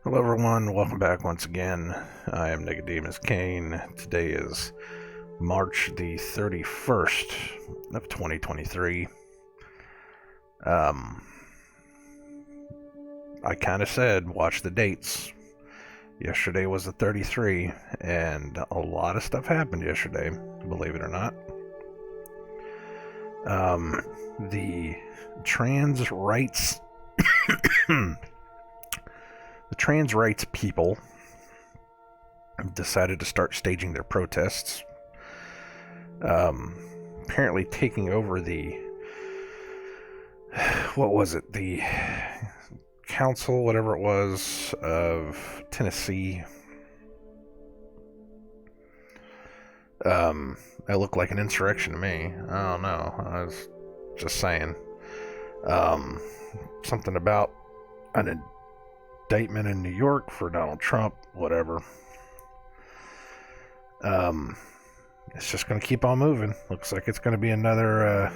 Hello, everyone. Welcome back once again. I am Nicodemus Kane. Today is March the 31st of 2023. I kind of said, watch the dates. Yesterday was the 33, and a lot of stuff happened yesterday, believe it or not. The trans rights... The trans rights people decided to start staging their protests, apparently taking over the council, whatever it was, of Tennessee. That looked like an insurrection to me. I don't know. I was just saying. Something about an indictment in New York for Donald Trump, whatever. It's just going to keep on moving. Looks like it's going to be another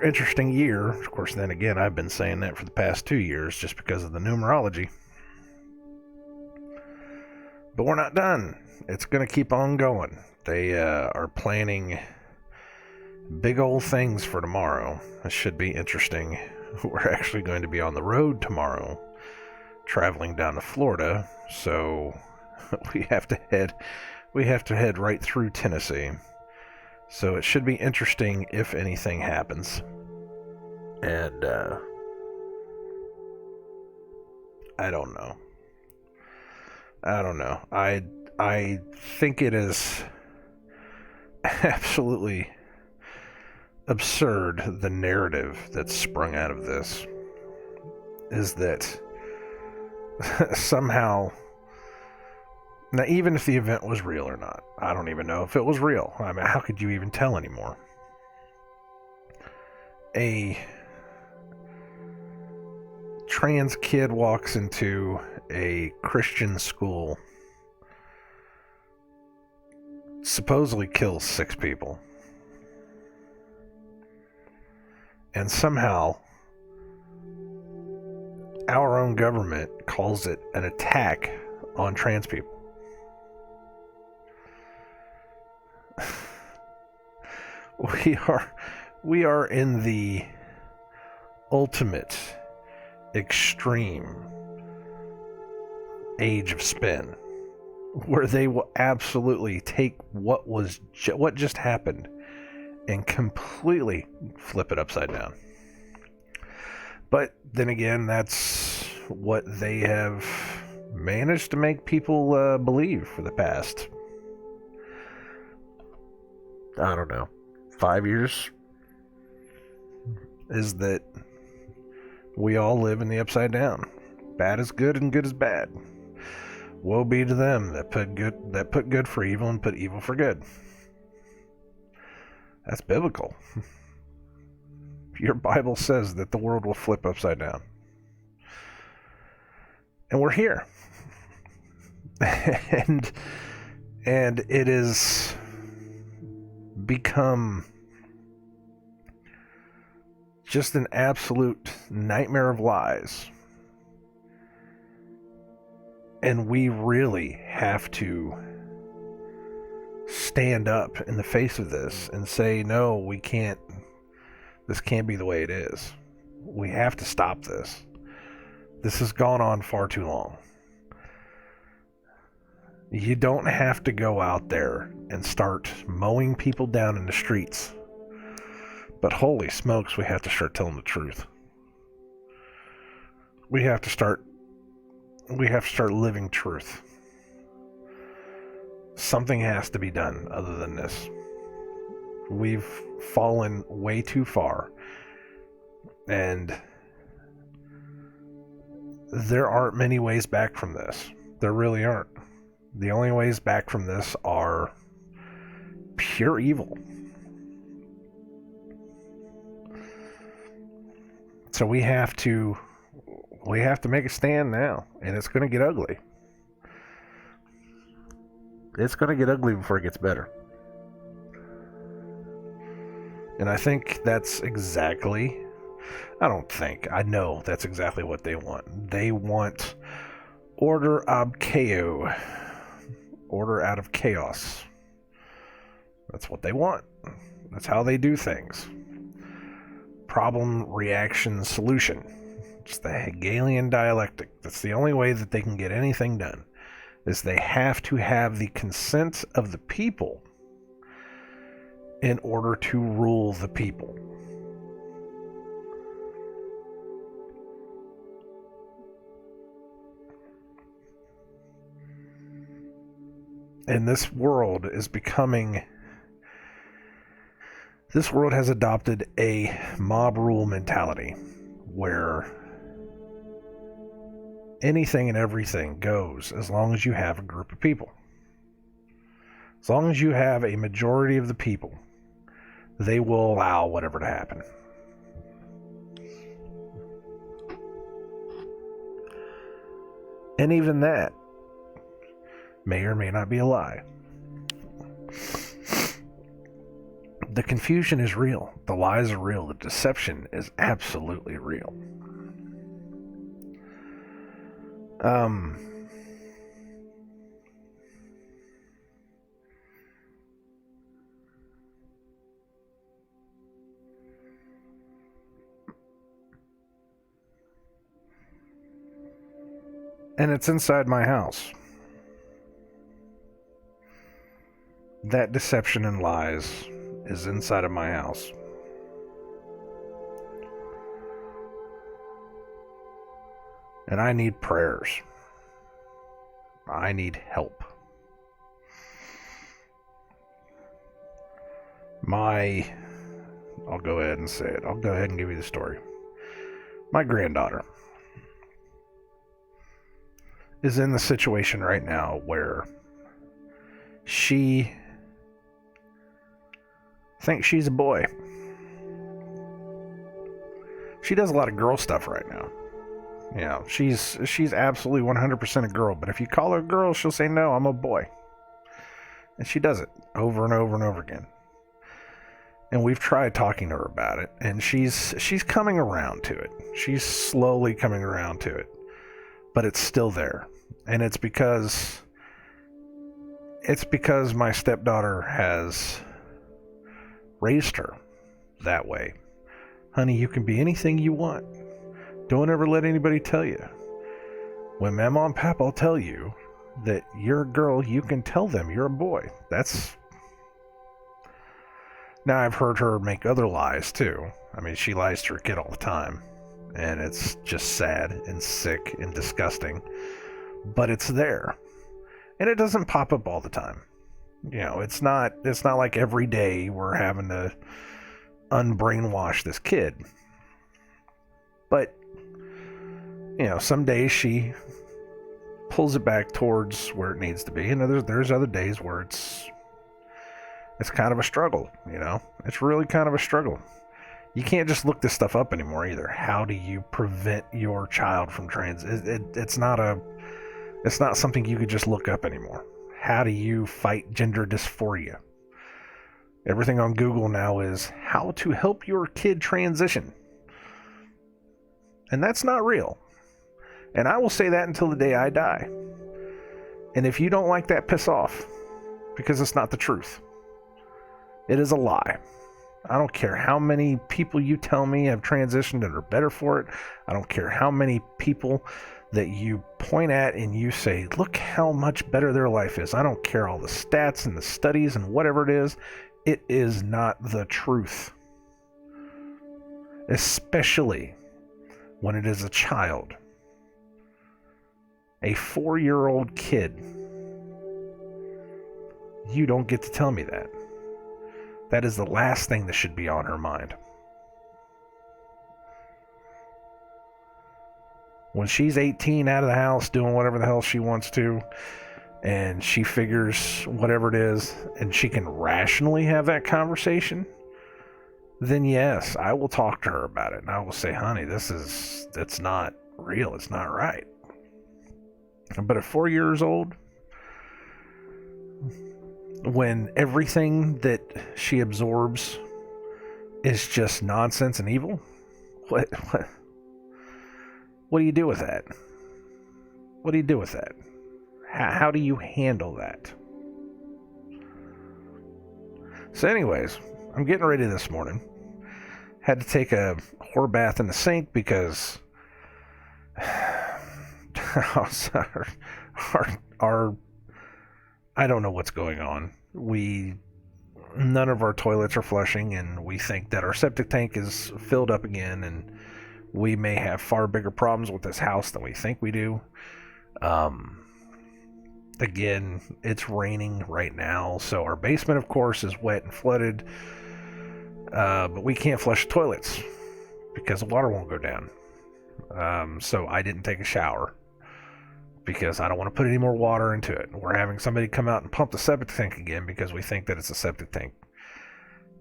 interesting year. Of course, then again, I've been saying that for the past 2 years just because of the numerology. But we're not done. It's going to keep on going. They are planning big old things for tomorrow. It should be interesting. We're actually going to be on the road tomorrow, traveling down to Florida, so we have to head right through Tennessee. So it should be interesting if anything happens. And I don't know. I think it is absolutely absurd. The narrative that's sprung out of this is that somehow, now even if the event was real or not, I don't even know if it was real. I mean, how could you even tell anymore? A trans kid walks into a Christian school, supposedly kills 6 people, and somehow our own government calls it an attack on trans people. We are in the ultimate extreme age of spin, where they will absolutely take what just happened and completely flip it upside down. But then again, that's what they have managed to make people believe for the past, I don't know, 5 years, is that we all live in the upside down. Bad is good and good is bad. Woe be to them that put good for evil and put evil for good. That's biblical. Your Bible says that the world will flip upside down. And we're here. and it has become just an absolute nightmare of lies. And we really have to stand up in the face of this and say, no, we can't. This can't be the way it is. We have to stop this. This has gone on far too long. You don't have to go out there and start mowing people down in the streets. But holy smokes, we have to start telling the truth. We have to start living truth. Something has to be done other than this. We've fallen way too far. And there aren't many ways back from this. There really aren't. The only ways back from this are pure evil. So we have to make a stand now, and it's going to get ugly. It's going to get ugly before it gets better. And I think that's exactly I don't think. I know that's exactly what they want. They want order ab chaos. Order out of chaos. That's what they want. That's how they do things. Problem, reaction, solution. It's the Hegelian dialectic. That's the only way that they can get anything done, is they have to have the consent of the people in order to rule the people. And this world has adopted a mob rule mentality where anything and everything goes as long as you have a group of people. As long as you have a majority of the people, they will allow whatever to happen. And even that may or may not be a lie. The confusion is real. The lies are real. The deception is absolutely real. And it's inside my house. That deception and lies is inside of my house. And I need prayers. I need help. I'll go ahead and say it. I'll go ahead and give you the story. My granddaughter is in the situation right now where she thinks she's a boy. She does a lot of girl stuff right now. You know, she's absolutely 100% a girl, but if you call her a girl, she'll say, no, I'm a boy. And she does it over and over and over again. And we've tried talking to her about it, and she's coming around to it. She's slowly coming around to it. But it's still there. And it's because my stepdaughter has raised her that way. Honey, you can be anything you want. Don't ever let anybody tell you. When Mama and Papa will tell you that you're a girl, you can tell them you're a boy. Now, I've heard her make other lies too. I mean, she lies to her kid all the time. And it's just sad and sick and disgusting. But it's there. And it doesn't pop up all the time. You know, it's not like every day we're having to unbrainwash this kid. But, you know, some days she pulls it back towards where it needs to be. And there's other days where it's kind of a struggle, you know? It's really kind of a struggle. You can't just look this stuff up anymore either. How do you prevent your child from it's not something you could just look up anymore. How do you fight gender dysphoria? Everything on Google now is how to help your kid transition. And that's not real. And I will say that until the day I die. And if you don't like that, piss off. Because it's not the truth. It is a lie. I don't care how many people you tell me have transitioned and are better for it. I don't care how many people that you point at and you say, look how much better their life is. I don't care all the stats and the studies and whatever it is. It is not the truth. Especially when it is a child. A 4-year-old kid. You don't get to tell me that. That is the last thing that should be on her mind. When she's 18 out of the house doing whatever the hell she wants to, and she figures whatever it is, and she can rationally have that conversation, then yes, I will talk to her about it. And I will say, honey, it's not real. It's not right. But at 4 years old, when everything that she absorbs is just nonsense and evil, What do you do with that? What do you do with that? How do you handle that? So anyways, I'm getting ready this morning. Had to take a whore bath in the sink because our I don't know what's going on. None of our toilets are flushing, and we think that our septic tank is filled up again, and we may have far bigger problems with this house than we think we do. Again, it's raining right now, so our basement, of course, is wet and flooded, but we can't flush the toilets because the water won't go down. So I didn't take a shower because I don't want to put any more water into it. We're having somebody come out and pump the septic tank again because we think that it's a septic tank.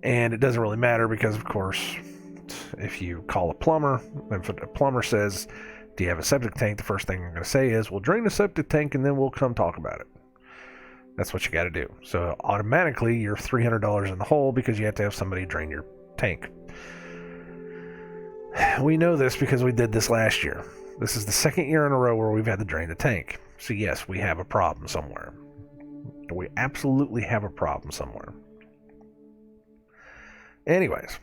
And it doesn't really matter because, of course, if you call a plumber, if a plumber says, do you have a septic tank? The first thing I'm going to say is, well, drain the septic tank and then we'll come talk about it. That's what you got to do. So automatically you're $300 in the hole because you have to have somebody drain your tank. We know this because we did this last year. This is the second year in a row where we've had to drain the tank. So yes, we have a problem somewhere. We absolutely have a problem somewhere. Anyways,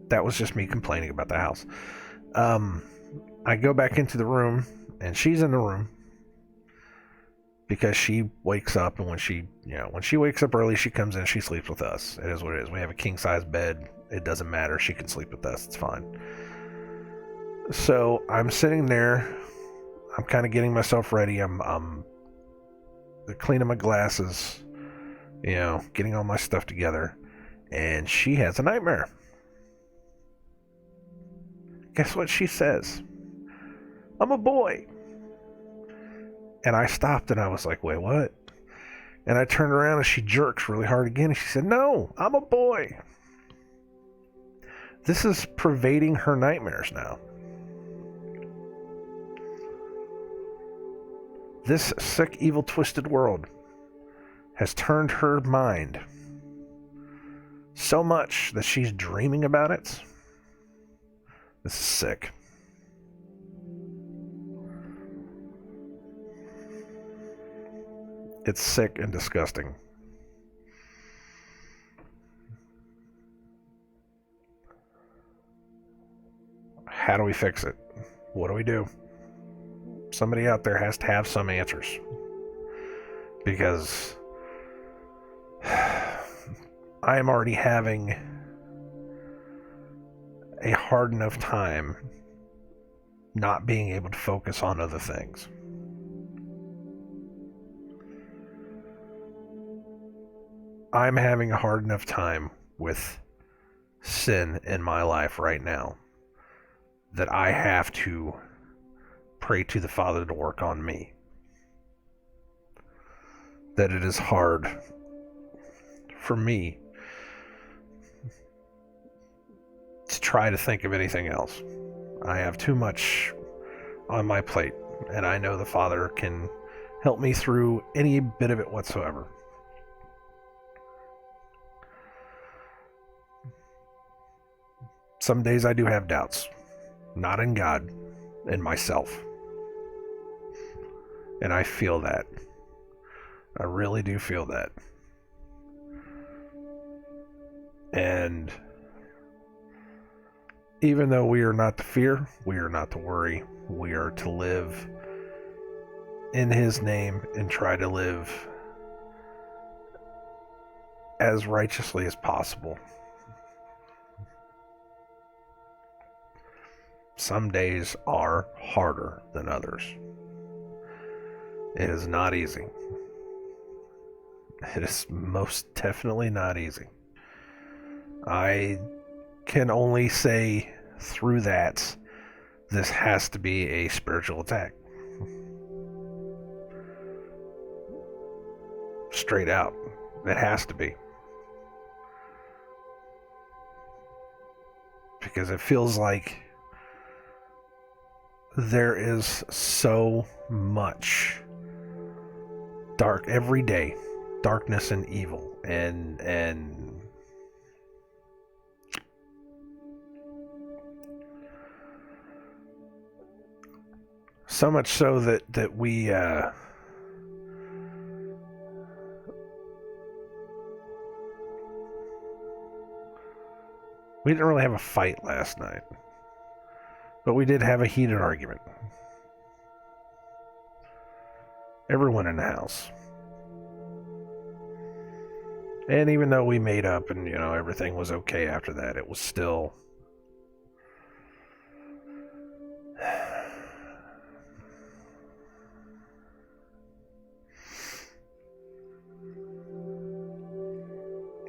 that was just me complaining about the house. I go back into the room, and she's in the room because she wakes up, and when she wakes up early, she comes in, she sleeps with us. It is what it is. We have a king-size bed. It doesn't matter. She can sleep with us. It's fine. So I'm sitting there. I'm kind of getting myself ready. I'm cleaning my glasses, getting all my stuff together, and she has a nightmare. Guess what she says? I'm a boy. And I stopped and I was like, wait, what? And I turned around and she jerks really hard again and she said, no, I'm a boy. This is pervading her nightmares now. This sick, evil, twisted world has turned her mind so much that she's dreaming about it. This is sick. It's sick and disgusting. How do we fix it? What do we do? Somebody out there has to have some answers. Because I am already having a hard enough time not being able to focus on other things. I'm having a hard enough time with sin in my life right now that I have to pray to the Father to work on me. That it is hard for me to try to think of anything else. I have too much on my plate, and I know the Father can help me through any bit of it whatsoever. Some days I do have doubts, not in God, in myself. And I feel that. I really do feel that. And even though we are not to fear, we are not to worry, we are to live in His name and try to live as righteously as possible. Some days are harder than others. It is not easy. It is most definitely not easy. I can only say through that, this has to be a spiritual attack. Straight out. It has to be. Because it feels like there is so much every day, darkness and evil, and So much so that we didn't really have a fight last night, but we did have a heated argument. Everyone in the house. And even though we made up and, everything was okay after that, it was still...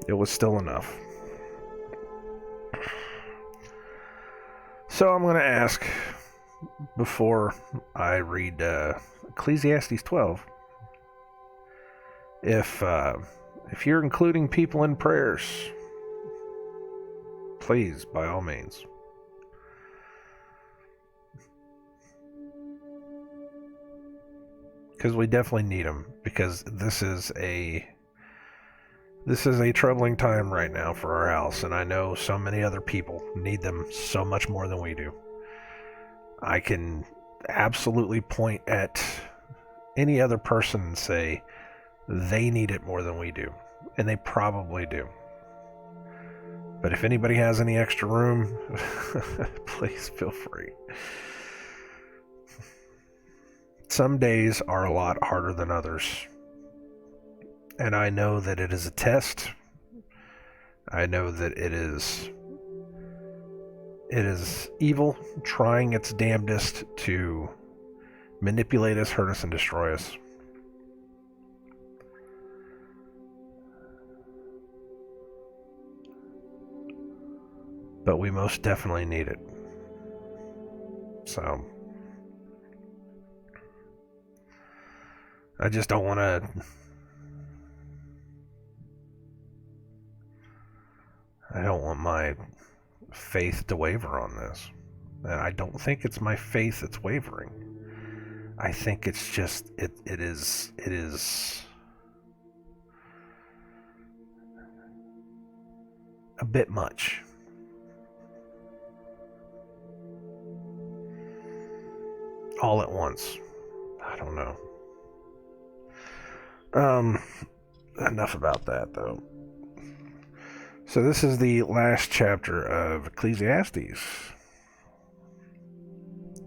It was still enough. So I'm going to ask, before I read Ecclesiastes 12, if you're including people in prayers, please, by all means. Because we definitely need them, because this is a troubling time right now for our house, and I know so many other people need them so much more than we do. I can absolutely point at any other person and say they need it more than we do, and they probably do. But if anybody has any extra room, please feel free. Some days are a lot harder than others. And I know that it is a test. I know that it is evil trying its damnedest to manipulate us, hurt us, and destroy us. But we most definitely need it. So I just don't want to... I don't want my faith to waver on this. And I don't think it's my faith that's wavering. I think it's just, it is a bit much. All at once. I don't know. Enough about that, though. So this is the last chapter of Ecclesiastes.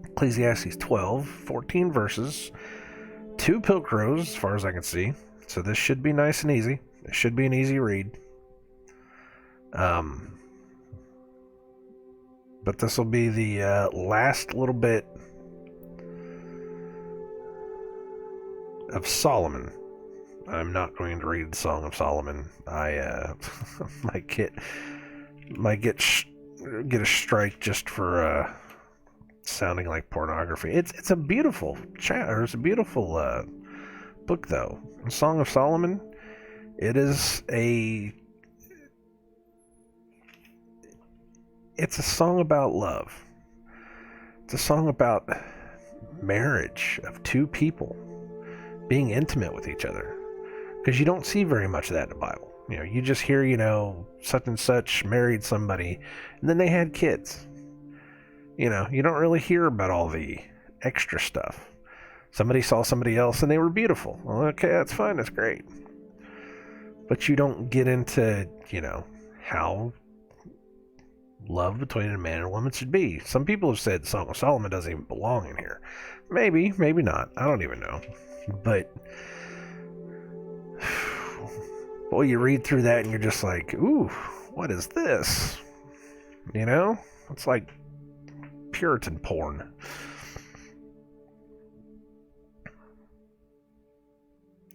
Ecclesiastes 12, 14 verses, 2 pilcrows, as far as I can see. So this should be nice and easy. It should be an easy read. But this will be the last little bit of Solomon. I'm not going to read the Song of Solomon. I might get a strike just for sounding like pornography. It's a beautiful it's a beautiful book, though. The Song of Solomon. It's a song about love. It's a song about marriage of two people being intimate with each other. Because you don't see very much of that in the Bible. You just hear, such and such married somebody, and then they had kids. You don't really hear about all the extra stuff. Somebody saw somebody else and they were beautiful. Well, okay, that's fine, that's great. But you don't get into, how love between a man and a woman should be. Some people have said Song of Solomon doesn't even belong in here. Maybe, maybe not. I don't even know. But... boy, you read through that and you're just like, ooh, what is this? It's like Puritan porn.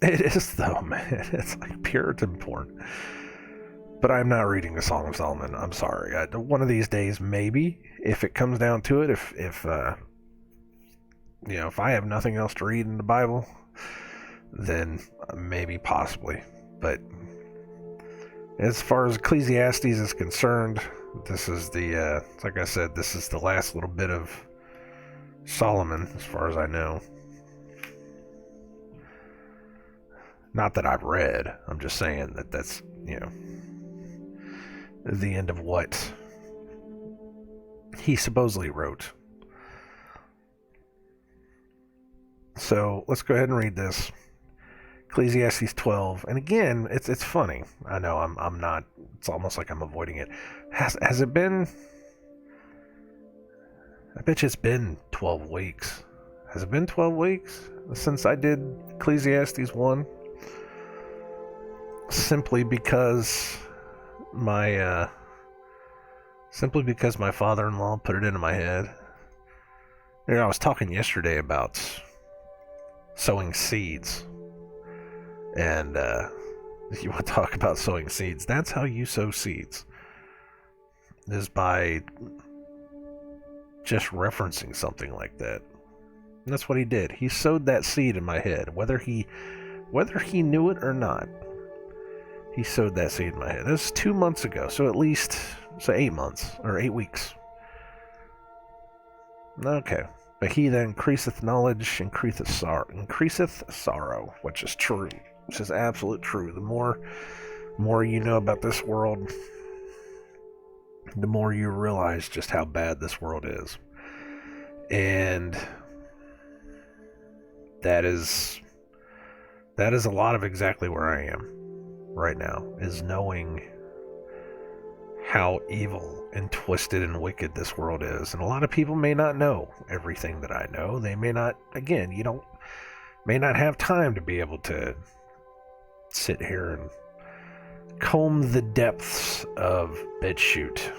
It is, though, man. It's like Puritan porn. But I'm not reading the Song of Solomon. I'm sorry. One of these days, maybe, if it comes down to it, if I have nothing else to read in the Bible, then maybe, possibly. But as far as Ecclesiastes is concerned, this is like I said, this is the last little bit of Solomon, as far as I know. Not that I've read, I'm just saying that's, the end of what he supposedly wrote. So let's go ahead and read this. Ecclesiastes 12. And again, it's funny. I know I'm not. It's almost like I'm avoiding it. Has it been? I bet you it's been 12 weeks. Has it been 12 weeks since I did Ecclesiastes 1? Simply because my father-in-law put it into my head. You know, I was talking yesterday about sowing seeds. And if you want to talk about sowing seeds, that's how you sow seeds. Is by just referencing something like that. And that's what he did. He sowed that seed in my head, whether he knew it or not. He sowed that seed in my head. This was 2 months ago, so at least 8 months or 8 weeks. Okay, but he that increaseth knowledge increaseth sorrow, which is true, which is absolute true. The more you know about this world, the more you realize just how bad this world is. And that is a lot of exactly where I am right now, is knowing how evil and twisted and wicked this world is. And a lot of people may not know everything that I know. They may not, again, may not have time to be able to sit here and comb the depths of BitChute.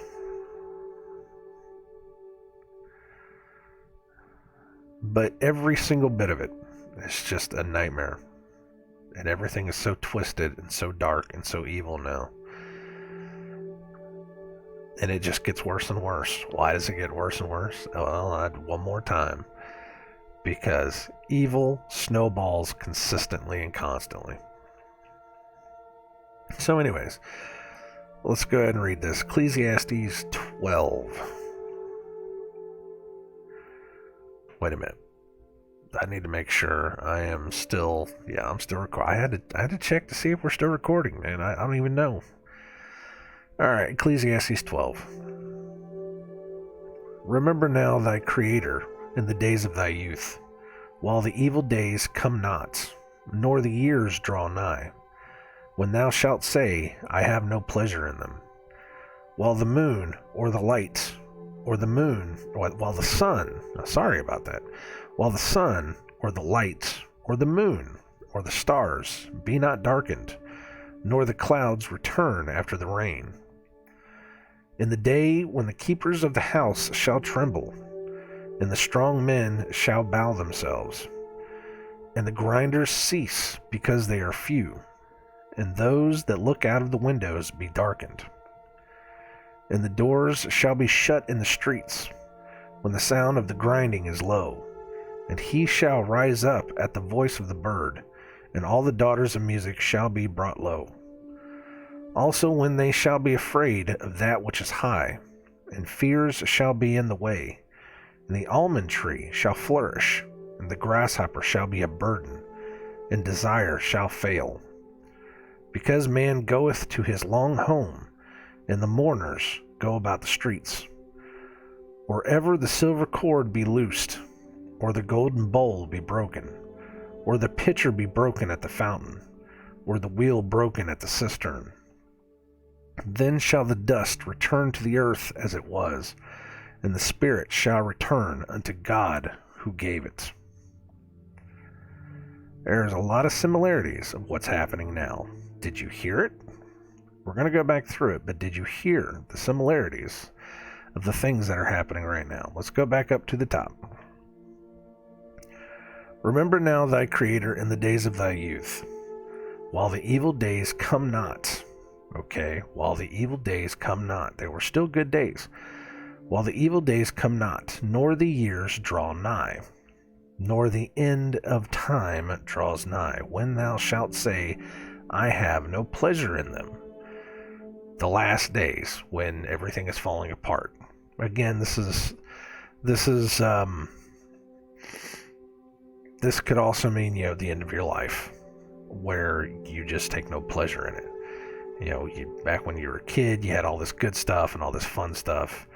But every single bit of it is just a nightmare. And everything is so twisted and so dark and so evil now. And it just gets worse and worse. Why does it get worse and worse? Well, I'll add one more time. Because evil snowballs consistently and constantly. So anyways, let's go ahead and read this. Ecclesiastes 12. Wait a minute. I need to make sure I am still... Yeah, I'm still recording. I had to check to see if we're still recording, man. I don't even know. Alright, Ecclesiastes 12. Remember now thy Creator in the days of thy youth, while the evil days come not, nor the years draw nigh, when thou shalt say, I have no pleasure in them. While the moon, or the light, or the moon, while the sun, sorry about that, while the sun, or the light, or the moon, or the stars be not darkened, nor the clouds return after the rain. In the day when the keepers of the house shall tremble, and the strong men shall bow themselves, and the grinders cease because they are few, and those that look out of the windows be darkened. And the doors shall be shut in the streets, when the sound of the grinding is low, and he shall rise up at the voice of the bird, and all the daughters of music shall be brought low. Also when they shall be afraid of that which is high, and fears shall be in the way, and the almond tree shall flourish, and the grasshopper shall be a burden, and desire shall fail. Because man goeth to his long home, and the mourners go about the streets. Or ever the silver cord be loosed, or the golden bowl be broken, or the pitcher be broken at the fountain, or the wheel broken at the cistern. Then shall the dust return to the earth as it was, and the spirit shall return unto God who gave it. There's a lot of similarities of what's happening now. Did you hear it? We're going to go back through it, but did you hear the similarities of the things that are happening right now? Let's go back up to the top. Remember now thy Creator in the days of thy youth, while the evil days come not. Okay, while the evil days come not. They were still good days. While the evil days come not, nor the years draw nigh, nor the end of time draws nigh, when thou shalt say, I have no pleasure in them. The last days, when everything is falling apart. Again, this could also mean, the end of your life, where you just take no pleasure in it. Back when you were a kid, you had all this good stuff and all this fun stuff.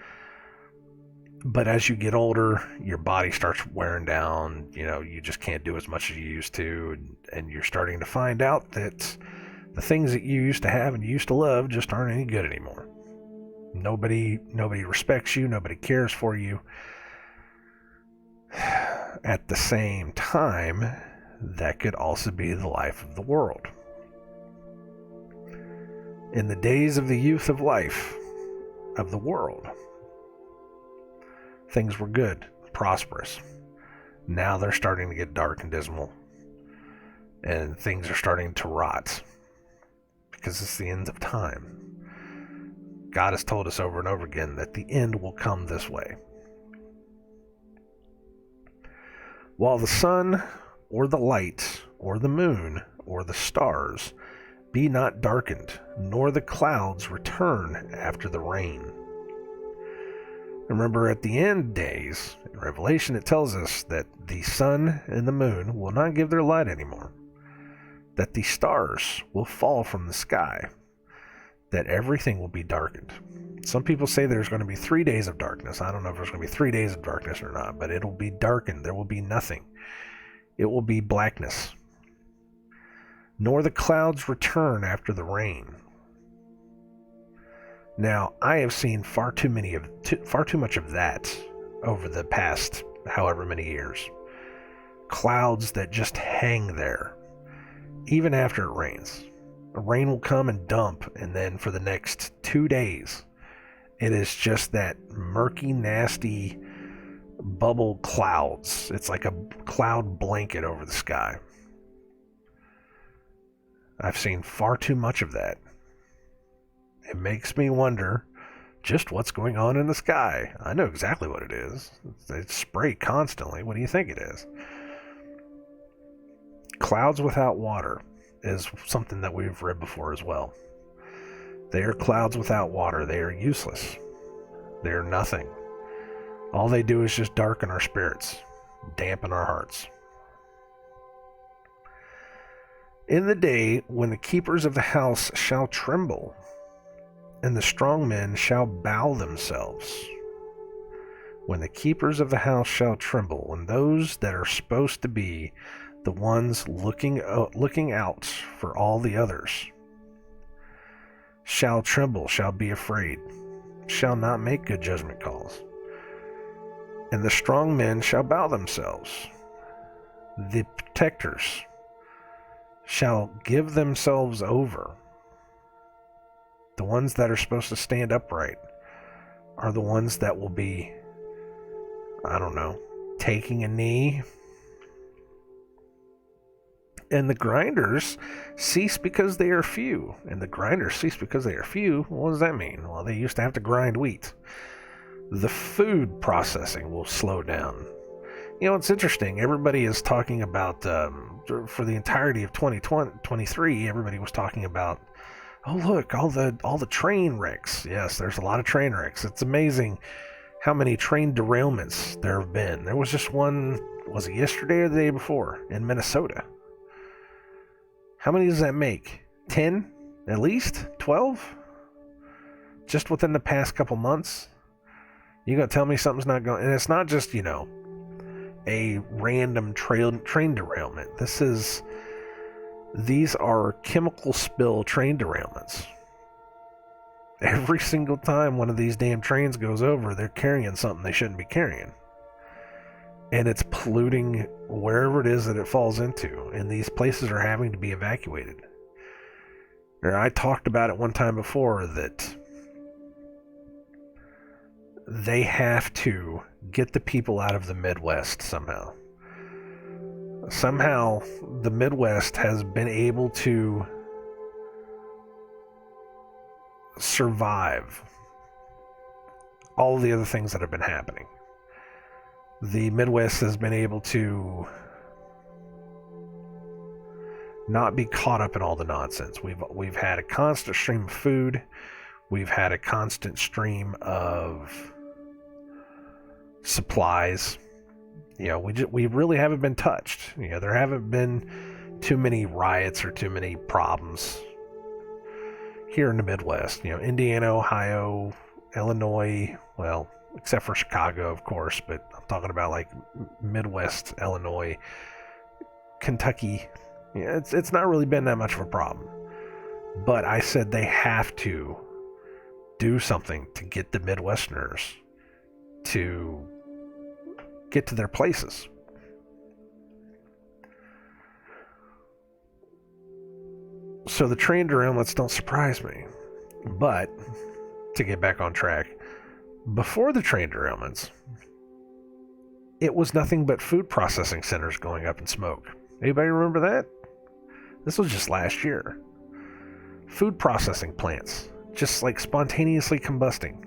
But as you get older, your body starts wearing down. You just can't do as much as you used to, and you're starting to find out that the things that you used to have and you used to love just aren't any good anymore. Nobody respects you. Nobody cares for you. At the same time, that could also be the life of the world. In the days of the youth of life of the world, things were good, prosperous. Now they're starting to get dark and dismal, and things are starting to rot because it's the end of time. God has told us over and over again that the end will come this way. While the sun or the light or the moon or the stars be not darkened, nor the clouds return after the rain. Remember, at the end days, in Revelation, it tells us that the sun and the moon will not give their light anymore, that the stars will fall from the sky, that everything will be darkened. Some people say there's going to be 3 days of darkness. I don't know if there's going to be 3 days of darkness or not, but it'll be darkened. There will be nothing. It will be blackness. Nor the clouds return after the rain. Now, I have seen far too much of that over the past however many years. Clouds that just hang there, even after it rains. A rain will come and dump, and then for the next 2 days, it is just that murky, nasty bubble clouds. It's like a cloud blanket over the sky. I've seen far too much of that. It makes me wonder just what's going on in the sky. I know exactly what it is. It's spray constantly. What do you think it is? Clouds without water is something that we've read before as well. They are clouds without water. They are useless. They are nothing. All they do is just darken our spirits, dampen our hearts. In the day when the keepers of the house shall tremble, and the strong men shall bow themselves. When the keepers of the house shall tremble, and those that are supposed to be the ones looking out for all the others, shall tremble, shall be afraid, shall not make good judgment calls. And the strong men shall bow themselves. The protectors shall give themselves over. The ones that are supposed to stand upright are the ones that will be, taking a knee. And the grinders cease because they are few. And the grinders cease because they are few. What does that mean? Well, they used to have to grind wheat. The food processing will slow down. It's interesting. Everybody is talking about, for the entirety of 2023, everybody was talking about, oh, look, all the train wrecks. Yes, there's a lot of train wrecks. It's amazing how many train derailments there have been. There was just one, was it yesterday or the day before, in Minnesota? How many does that make? 10? At least? 12? Just within the past couple months? You gonna tell me something's not going... And it's not just, a random train derailment. These are chemical spill train derailments. Every single time one of these damn trains goes over, they're carrying something they shouldn't be carrying. And it's polluting wherever it is that it falls into. And these places are having to be evacuated. I talked about it one time before that they have to get the people out of the Midwest somehow. Somehow the Midwest has been able to survive all the other things that have been happening. The Midwest has been able to not be caught up in all the nonsense. We've had a constant stream of food. We've had a constant stream of supplies. We really haven't been touched. There haven't been too many riots or too many problems here in the Midwest. Indiana, Ohio, Illinois, well, except for Chicago, of course, but I'm talking about like Midwest, Illinois, Kentucky. Yeah, it's not really been that much of a problem. But I said they have to do something to get the Midwesterners to get to their places. So the train derailments don't surprise me. But, to get back on track, before the train derailments, it was nothing but food processing centers going up in smoke. Anybody remember that? This was just last year. Food processing plants, just like spontaneously combusting.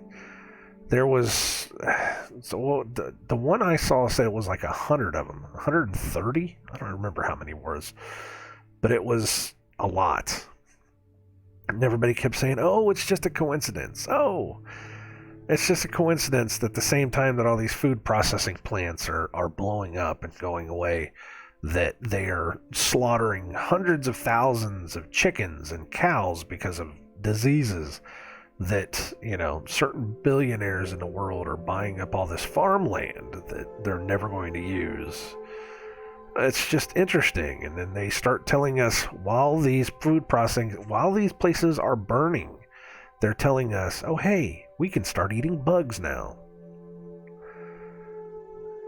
There was, the one I saw said it was like 100 of them, 130? I don't remember how many was, but it was a lot. And everybody kept saying, oh, it's just a coincidence. Oh, it's just a coincidence that the same time that all these food processing plants are blowing up and going away, that they are slaughtering hundreds of thousands of chickens and cows because of diseases, that, certain billionaires in the world are buying up all this farmland that they're never going to use. It's just interesting. And then they start telling us while these places are burning, they're telling us, oh, hey, we can start eating bugs now.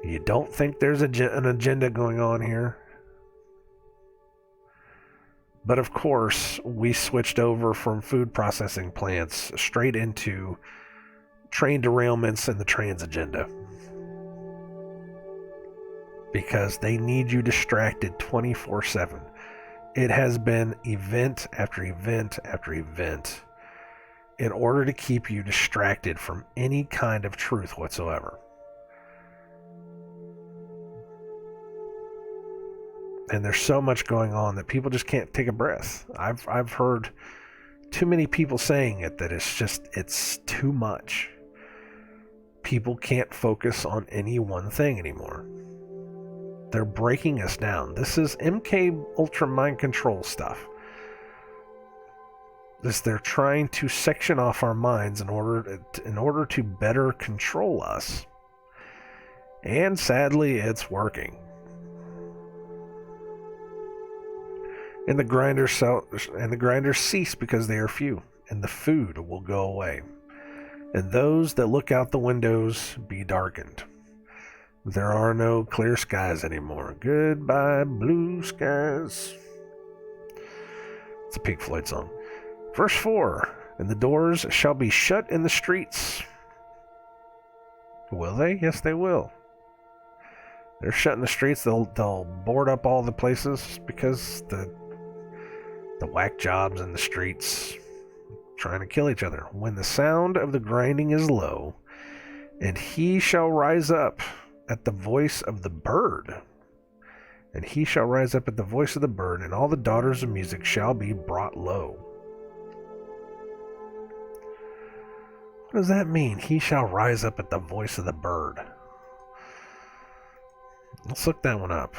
You don't think there's an agenda going on here? But of course, we switched over from food processing plants straight into train derailments and the trans agenda. Because they need you distracted 24/7. It has been event after event after event in order to keep you distracted from any kind of truth whatsoever. And there's so much going on that people just can't take a breath. I've heard too many people saying it, that it's too much. People can't focus on any one thing anymore. They're breaking us down. This is MK Ultra mind control stuff. They're trying to section off our minds in order to better control us. And sadly, it's working. And the grinders cease because they are few, and the food will go away. And those that look out the windows be darkened. There are no clear skies anymore. Goodbye, blue skies. It's a Pink Floyd song. Verse 4, and the doors shall be shut in the streets. Will they? Yes, they will. They're shutting the streets. They'll board up all the places because the whack jobs in the streets trying to kill each other. When the sound of the grinding is low, and he shall rise up at the voice of the bird. And he shall rise up at the voice of the bird, and all the daughters of music shall be brought low. What does that mean? He shall rise up at the voice of the bird. Let's look that one up.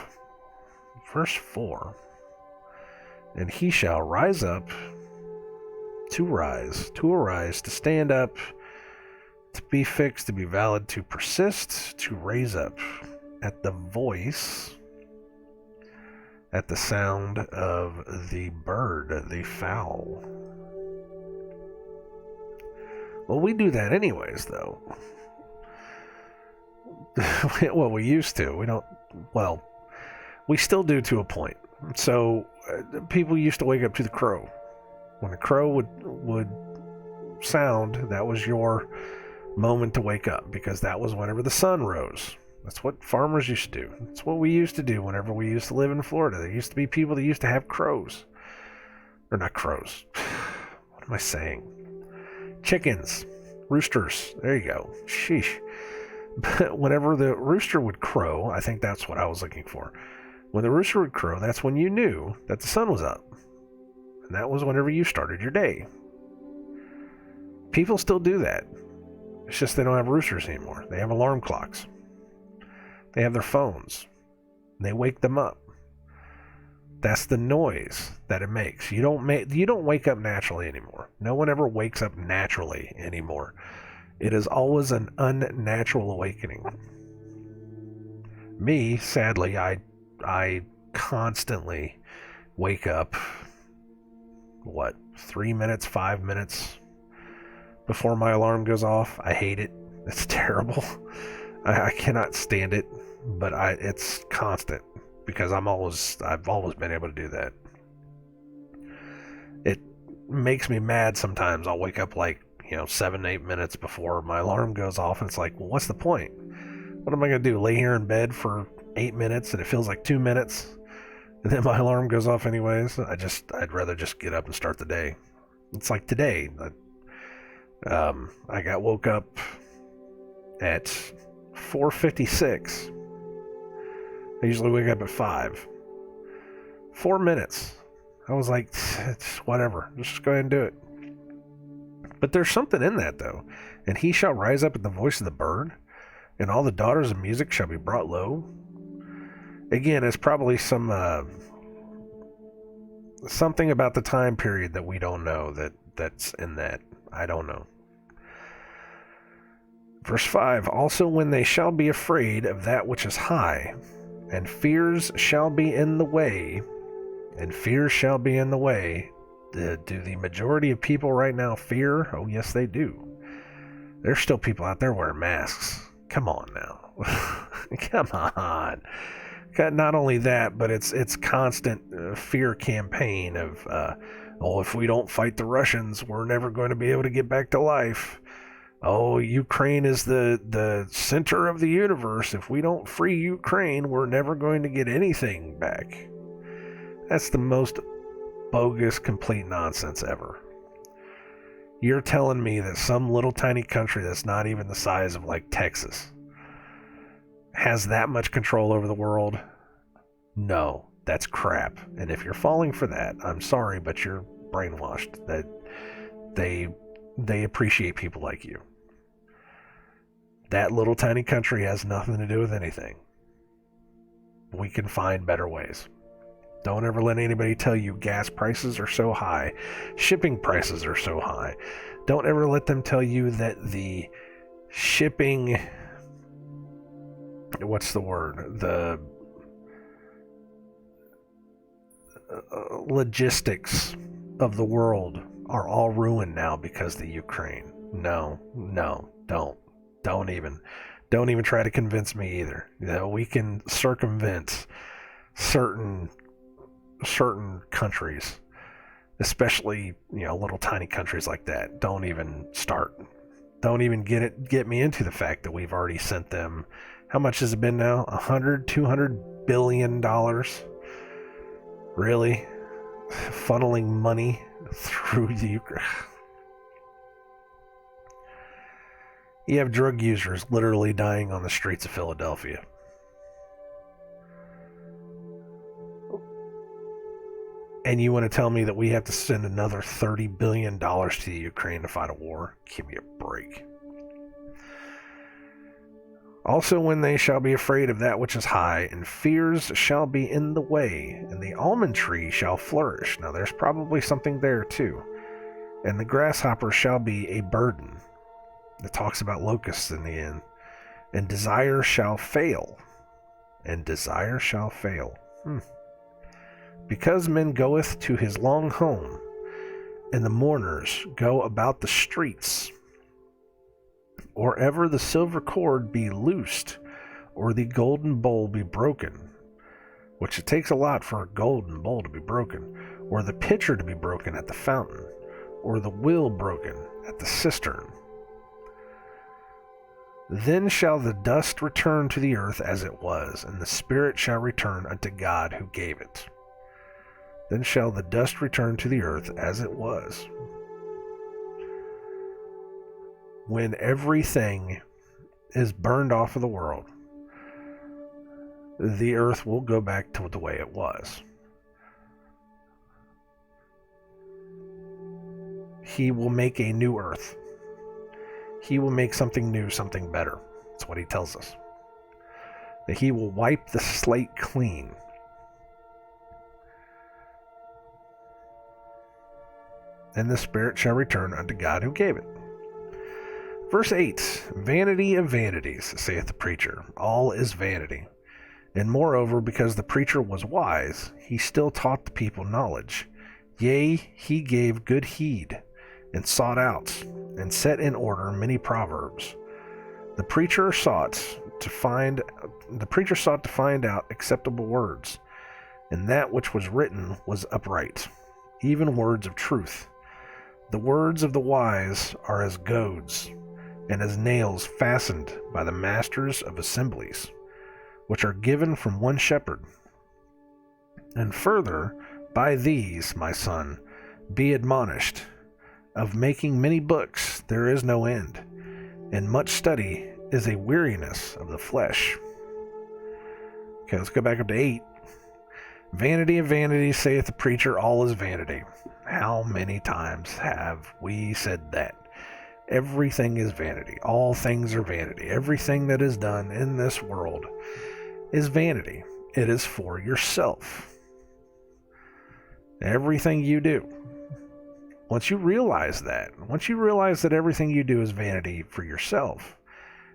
Verse 4. And he shall rise up, to arise, to stand up, to be fixed, to be valid, to persist, to raise up, at the voice, at the sound of the bird, the fowl. Well, we do that anyways, though. Well, we used to. We still do to a point. So, people used to wake up to the crow. When the crow would sound, that was your moment to wake up, because that was whenever the sun rose. That's what farmers used to do. That's what we used to do whenever we used to live in Florida. There used to be people that used to have crows. Or not crows. What am I saying? Chickens. Roosters. There you go. Sheesh. But whenever the rooster would crow, I think that's what I was looking for. When the rooster would crow, that's when you knew that the sun was up. And that was whenever you started your day. People still do that. It's just they don't have roosters anymore. They have alarm clocks. They have their phones. They wake them up. That's the noise that it makes. You don't wake up naturally anymore. No one ever wakes up naturally anymore. It is always an unnatural awakening. Me, sadly, I constantly wake up, 3 minutes, 5 minutes before my alarm goes off. I hate it. It's terrible. I cannot stand it, but it's constant because I've always been able to do that. It makes me mad sometimes. I'll wake up 7, 8 minutes before my alarm goes off, and it's like, well, what's the point? What am I going to do? Lay here in bed for 8 minutes and it feels like 2 minutes? And then my alarm goes off anyways. I'd rather just get up and start the day. It's like today. I got woke up at 4:56. I usually wake up at 5. 4 minutes. I was like, it's whatever. Let's just go ahead and do it. But there's something in that, though. And he shall rise up at the voice of the bird, and all the daughters of music shall be brought low. Again, it's probably something about the time period that we don't know that's in that. I don't know. Verse 5, also when they shall be afraid of that which is high, and fears shall be in the way, do the majority of people right now fear? Oh, yes, they do. There's still people out there wearing masks. Come on now. Come on. Not only that, but it's constant fear campaign of, if we don't fight the Russians, we're never going to be able to get back to life. Oh, Ukraine is the center of the universe. If we don't free Ukraine, we're never going to get anything back. That's the most bogus, complete nonsense ever. You're telling me that some little tiny country that's not even the size of Texas has that much control over the world? No, that's crap. And if you're falling for that, I'm sorry, but you're brainwashed. That they appreciate people like you. That little tiny country has nothing to do with anything. We can find better ways. Don't ever let anybody tell you gas prices are so high, shipping prices are so high. Don't ever let them tell you that the shipping, the logistics of the world are all ruined now because of the Ukraine. No, don't even try to convince me either. We can circumvent certain countries, especially little tiny countries like that. Don't even get me into the fact that we've already sent them, how much has it been now, $100-200 billion, really, funneling money through the Ukraine. You have drug users literally dying on the streets of Philadelphia. And you want to tell me that we have to send another $30 billion to the Ukraine to fight a war? Give me a break. Also when they shall be afraid of that which is high, and fears shall be in the way, and the almond tree shall flourish. Now there's probably something there too. And the grasshopper shall be a burden. It talks about locusts in the end. And desire shall fail. Because men goeth to his long home, and the mourners go about the streets, or ever the silver cord be loosed, or the golden bowl be broken, which it takes a lot for a golden bowl to be broken, or the pitcher to be broken at the fountain, or the wheel broken at the cistern. Then shall the dust return to the earth as it was, and the spirit shall return unto God who gave it. Then shall the dust return to the earth as it was. When everything is burned off of the world, the earth will go back to the way it was. He will make a new earth. He will make something new, something better. That's what he tells us. That he will wipe the slate clean. And the spirit shall return unto God who gave it. Verse 8, Vanity of vanities, saith the preacher, all is vanity. And moreover, because the preacher was wise, he still taught the people knowledge. Yea, he gave good heed, and sought out, and set in order many proverbs. The preacher sought to find out acceptable words, and that which was written was upright, even words of truth. The words of the wise are as goads, and as nails fastened by the masters of assemblies, which are given from one shepherd. And further, by these, my son, be admonished. Of making many books there is no end, and much study is a weariness of the flesh. Okay, let's go back up to 8. Vanity of vanities, saith the preacher, all is vanity. How many times have we said that? Everything is vanity. All things are vanity. Everything that is done in this world is vanity. It is for yourself. Everything you do. Once you realize that everything you do is vanity for yourself,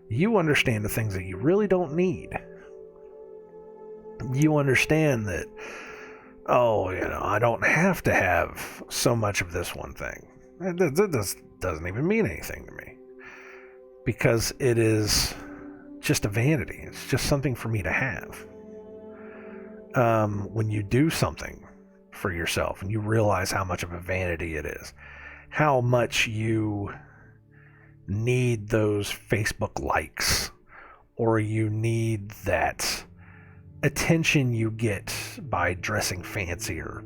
you understand the things that you really don't need. You understand that, I don't have to have so much of this one thing. That doesn't even mean anything to me. Because it is just a vanity. It's just something for me to have. When you do something for yourself and you realize how much of a vanity it is, how much you need those Facebook likes, or you need that attention you get by dressing fancier,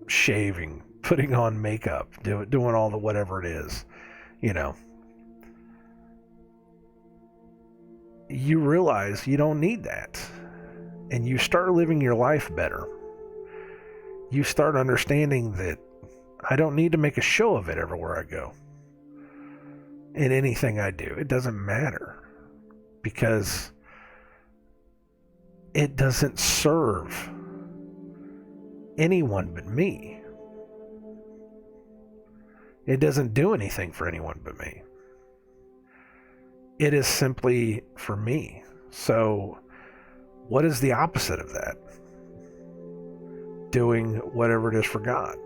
shaving, putting on makeup, doing all the whatever it is, you realize you don't need that. And you start living your life better. You start understanding that I don't need to make a show of it everywhere I go. In anything I do. It doesn't matter. Because it doesn't serve anyone but me. It doesn't do anything for anyone but me. It is simply for me. So, what is the opposite of that? Doing whatever it is for God.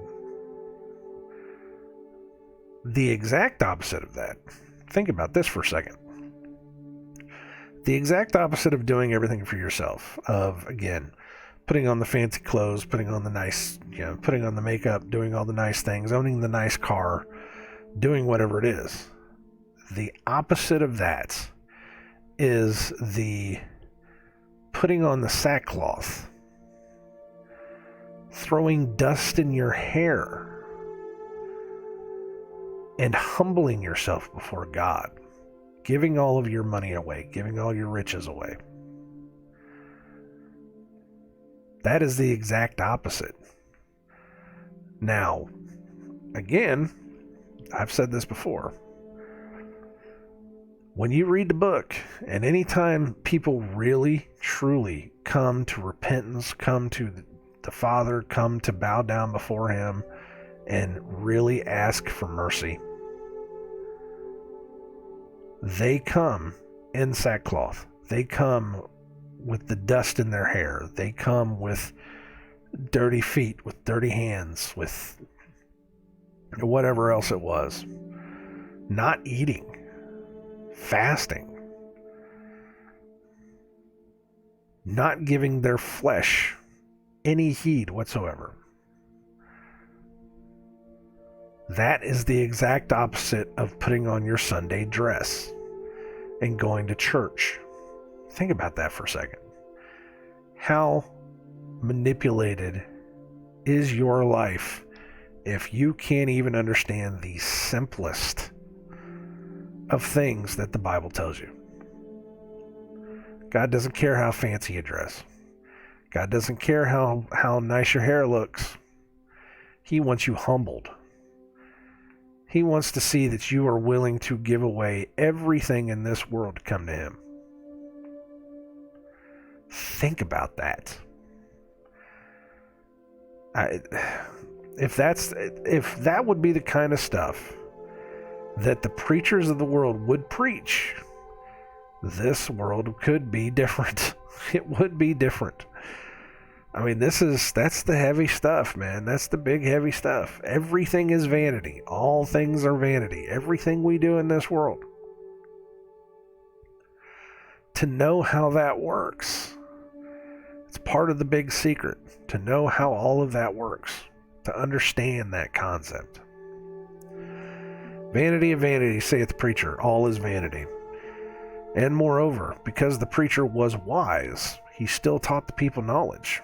The exact opposite of that. Think about this for a second. The exact opposite of doing everything for yourself. Of, again, putting on the fancy clothes, putting on the nice, putting on the makeup, doing all the nice things, owning the nice car, doing whatever it is. The opposite of that is the putting on the sackcloth, throwing dust in your hair, and humbling yourself before God, giving all of your money away, giving all your riches away. That is the exact opposite. Now, again, I've said this before. When you read the book, and anytime people really, truly come to repentance, come to the Father, come to bow down before Him, and really ask for mercy, they come in sackcloth. They come with the dust in their hair. They come with dirty feet, with dirty hands, with whatever else it was. Not eating. Fasting, not giving their flesh any heed whatsoever. That is the exact opposite of putting on your Sunday dress and going to church. Think about that for a second. How manipulated is your life if you can't even understand the simplest of things that the Bible tells you? God doesn't care how fancy you dress. God doesn't care how nice your hair looks. He wants you humbled. He wants to see that you are willing to give away everything in this world to come to Him. Think about that. If that would be the kind of stuff that the preachers of the world would preach, this world could be different. It would be different. I mean, that's the heavy stuff, man. That's the big heavy stuff. Everything is vanity. All things are vanity. Everything we do in this world. To know how that works, it's part of the big secret. To know how all of that works. To understand that concept. Vanity of vanity, saith the preacher. All is vanity. And moreover, because the preacher was wise, he still taught the people knowledge.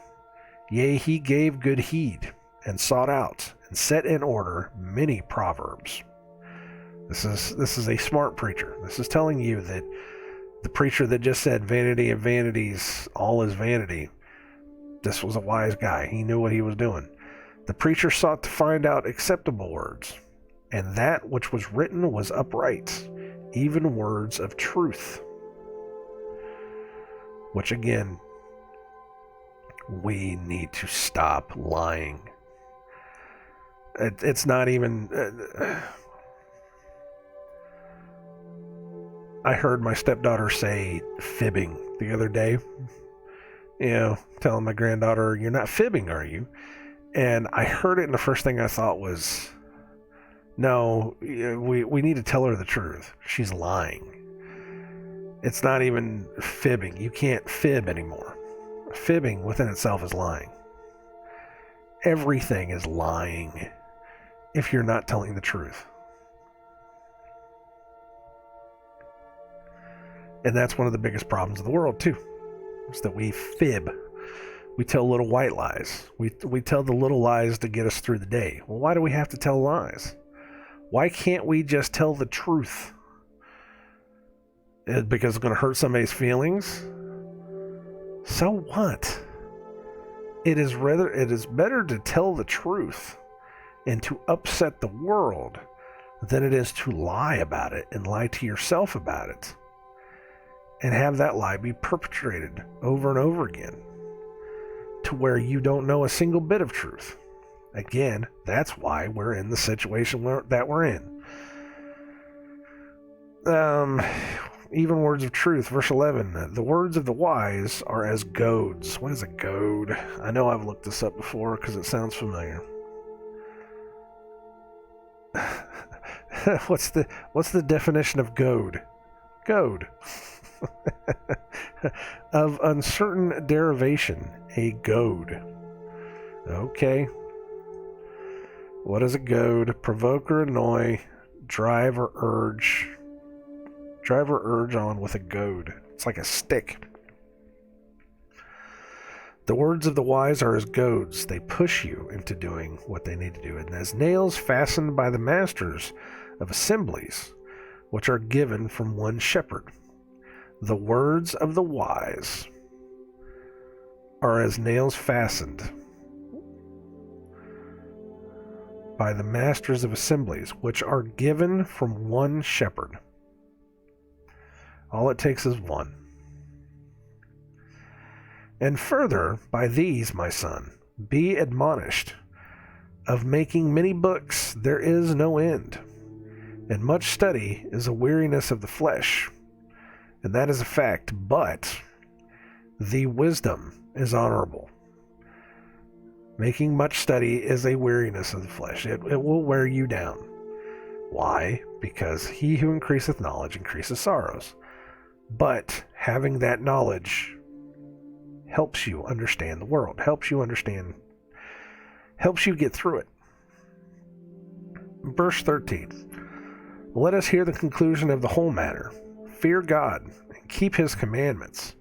Yea, he gave good heed, and sought out, and set in order many proverbs. This is a smart preacher. This is telling you that the preacher that just said vanity of vanities, all is vanity, this was a wise guy. He knew what he was doing. The preacher sought to find out acceptable words, and that which was written was upright, even words of truth. Which again, we need to stop lying. It's not even... I heard my stepdaughter say fibbing the other day. You know, telling my granddaughter, "You're not fibbing, are you?" And I heard it, and the first thing I thought was, no, we need to tell her the truth. She's lying. It's not even fibbing. You can't fib anymore. Fibbing within itself is lying. Everything is lying if you're not telling the truth. And that's one of the biggest problems of the world, too. Is that we fib. We tell little white lies. We tell the little lies to get us through the day. Well, why do we have to tell lies? Why can't we just tell the truth? Because it's going to hurt somebody's feelings? So what? It is better to tell the truth and to upset the world than it is to lie about it and lie to yourself about it and have that lie be perpetrated over and over again to where you don't know a single bit of truth. Again, that's why we're in the situation that we're in. Even words of truth, verse 11. The words of the wise are as goads. What is a goad? I know I've looked this up before because it sounds familiar. What's the definition of goad? Goad. Of uncertain derivation, a goad. Okay. What is a goad? Provoke or annoy, drive or urge on with a goad. It's like a stick. The words of the wise are as goads. They push you into doing what they need to do. And as nails fastened by the masters of assemblies, which are given from one shepherd. The words of the wise are as nails fastened by the masters of assemblies, which are given from one shepherd. All it takes is one. And further, by these, my son, be admonished. Of making many books there is no end, and much study is a weariness of the flesh. And that is a fact, but the wisdom is honorable. Making much study is a weariness of the flesh. It will wear you down. Why? Because he who increaseth knowledge increases sorrows. But having that knowledge helps you understand the world, helps you get through it. Verse 13. Let us hear the conclusion of the whole matter. Fear God, and keep his commandments,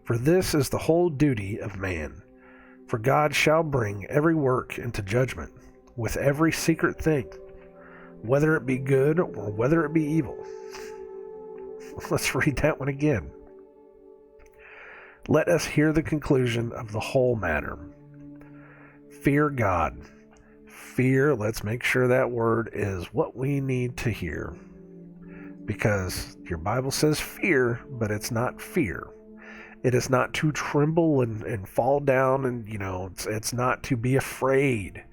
for this is the whole duty of man. For God shall bring every work into judgment, with every secret thing, whether it be good or whether it be evil. Let's read that one again. Let us hear the conclusion of the whole matter. Fear God. Fear, let's make sure that word is what we need to hear. Because your Bible says fear, but it's not fear. It is not to tremble and fall down, and it's not to be afraid.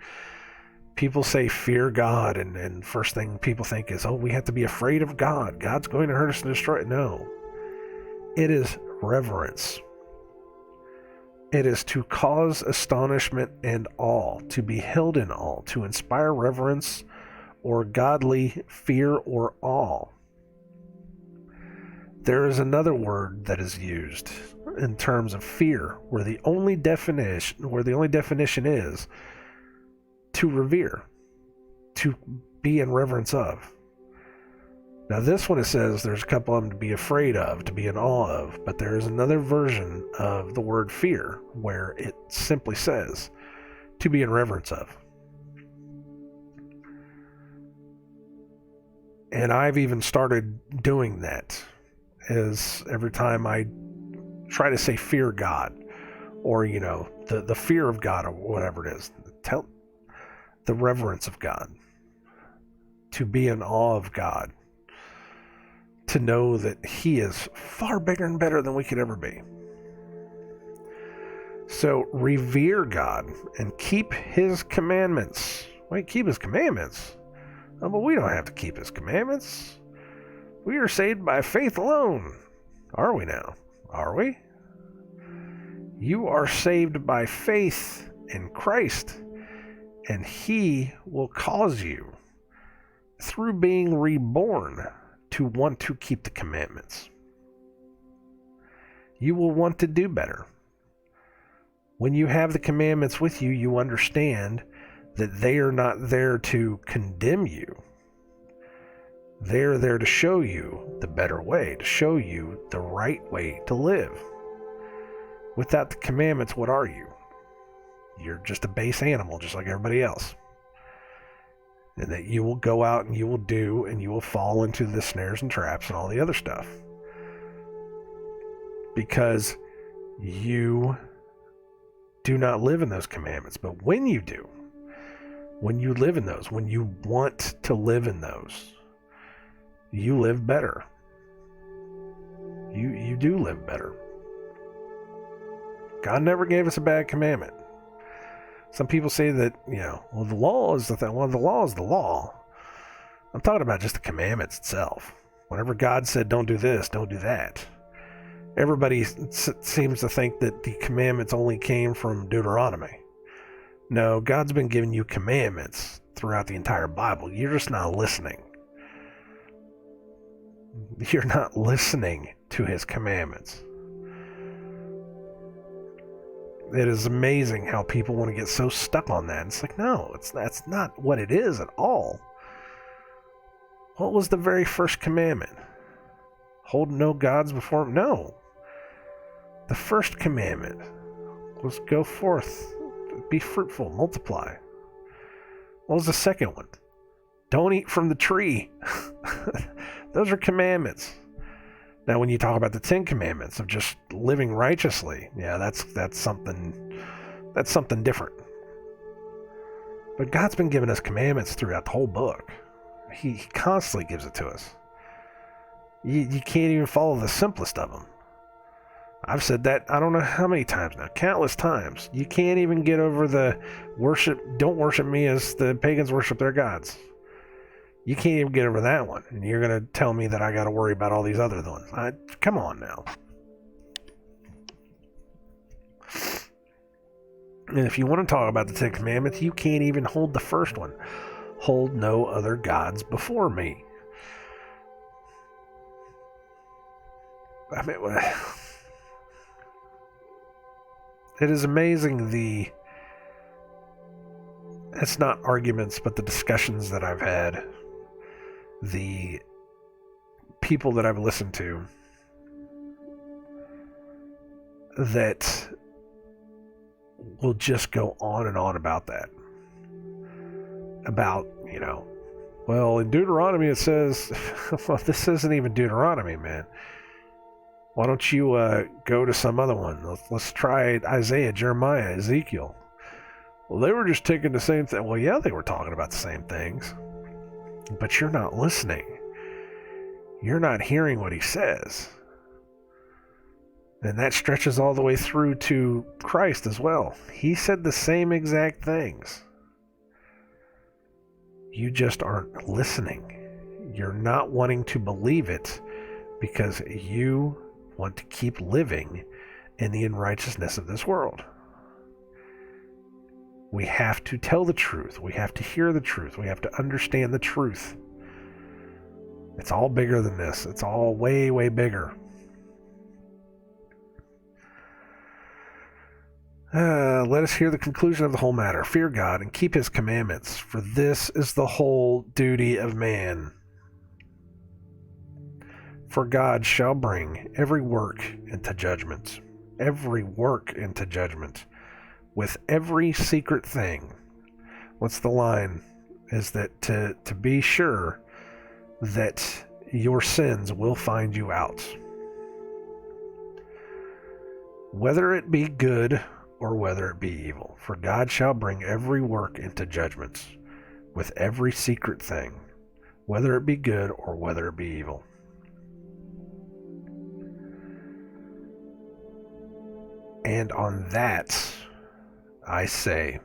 People say fear God, and first thing people think is, oh, we have to be afraid of God. God's going to hurt us and destroy it. No. It is reverence. It is to cause astonishment and awe, to be held in awe, to inspire reverence or godly fear or awe. There is another word that is used in terms of fear, where the only definition is to revere, to be in reverence of. Now this one, it says there's a couple of them to be afraid of, to be in awe of, but there is another version of the word fear where it simply says to be in reverence of. And I've even started doing that, is every time I try to say fear God, or the fear of God, or whatever it is, the reverence of God, to be in awe of God, to know that He is far bigger and better than we could ever be. So revere God and keep His commandments. Wait, keep His commandments? Oh, but we don't have to keep His commandments. We are saved by faith alone. Are we now? Are we? You are saved by faith in Christ, and He will cause you, through being reborn, to want to keep the commandments. You will want to do better. When you have the commandments with you, you understand that they are not there to condemn you. They're there to show you the better way, to show you the right way to live. Without the commandments, what are you? You're just a base animal, just like everybody else. And that you will go out and you will do, and you will fall into the snares and traps and all the other stuff. Because you do not live in those commandments. But when you do, when you live in those, when you want to live in those, you live better. You do live better. God never gave us a bad commandment. Some people say that, well, the law is the thing. Well, the law is the law. I'm talking about just the commandments itself. Whenever God said, don't do this, don't do that. Everybody seems to think that the commandments only came from Deuteronomy. No, God's been giving you commandments throughout the entire Bible. You're just not listening. You're not listening to His commandments. It is amazing how people want to get so stuck on that. It's like, no, that's not what it is at all. What was the very first commandment? Hold no gods before Him? No. The first commandment was go forth, be fruitful, multiply. What was the second one? Don't eat from the tree. Those are commandments. Now, when you talk about the 10 Commandments of just living righteously, yeah, that's something different. But God's been giving us commandments throughout the whole book. He constantly gives it to us. You can't even follow the simplest of them. I've said that I don't know how many times now, countless times. You can't even get over the don't worship me as the pagans worship their gods. You can't even get over that one. And you're going to tell me that I got to worry about all these other ones. Come on now. And if you want to talk about the 10 Commandments, you can't even hold the first one. Hold no other gods before me. I mean, it is amazing it's not arguments, but the discussions that I've had, the people that I've listened to that will just go on and on about that. About, well, in Deuteronomy it says, well, this isn't even Deuteronomy, man. Why don't you go to some other one? Let's try Isaiah, Jeremiah, Ezekiel. Well, they were just taking the same thing. Well, yeah, they were talking about the same things. But you're not listening. You're not hearing what He says. And that stretches all the way through to Christ as well. He said the same exact things. You just aren't listening. You're not wanting to believe it because you want to keep living in the unrighteousness of this world. We have to tell the truth. We have to hear the truth. We have to understand the truth. It's all bigger than this. It's all way, way bigger. Let us hear the conclusion of the whole matter. Fear God and keep his commandments, for this is the whole duty of man. For God shall bring every work into judgment, with every secret thing. What's the line? Is that to be sure that your sins will find you out. Whether it be good or whether it be evil. For God shall bring every work into judgment, with every secret thing, whether it be good or whether it be evil. And on that, I say,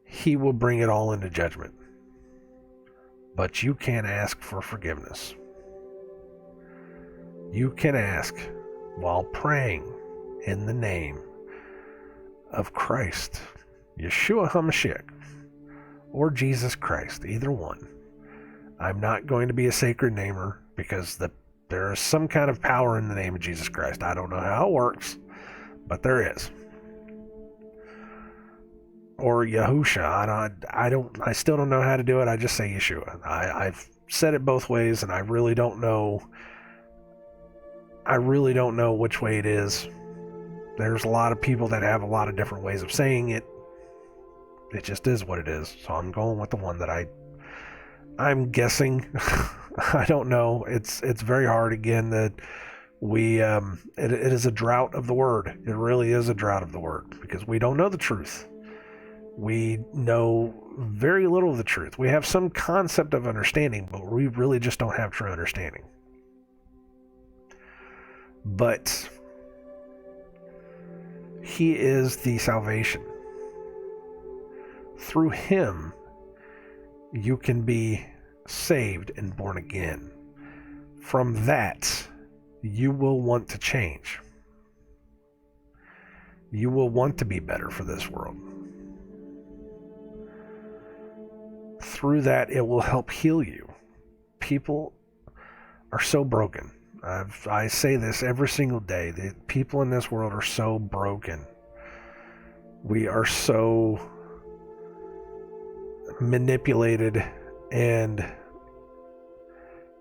he will bring it all into judgment. But you can ask for forgiveness. You can ask while praying in the name of Christ, Yeshua HaMashiach, or Jesus Christ, either one. I'm not going to be a sacred namer because there is some kind of power in the name of Jesus Christ. I don't know how it works, but there is. Or Yahusha. I still don't know how to do it. I just say Yeshua. I've said it both ways, and I really don't know which way it is. There's a lot of people that have a lot of different ways of saying it. It just is what it is. So I'm going with the one that I'm guessing. I don't know. It's very hard. Again, that it is a drought of the word. It really is a drought of the word because we don't know the truth. We know very little of the truth. We have some concept of understanding, but we really just don't have true understanding. But he is the salvation. Through him, you can be saved and born again. From that, you will want to change. You will want to be better for this world. Through that, it will help heal you. People are so broken. I say this every single day. The people in this world are so broken. We are so manipulated and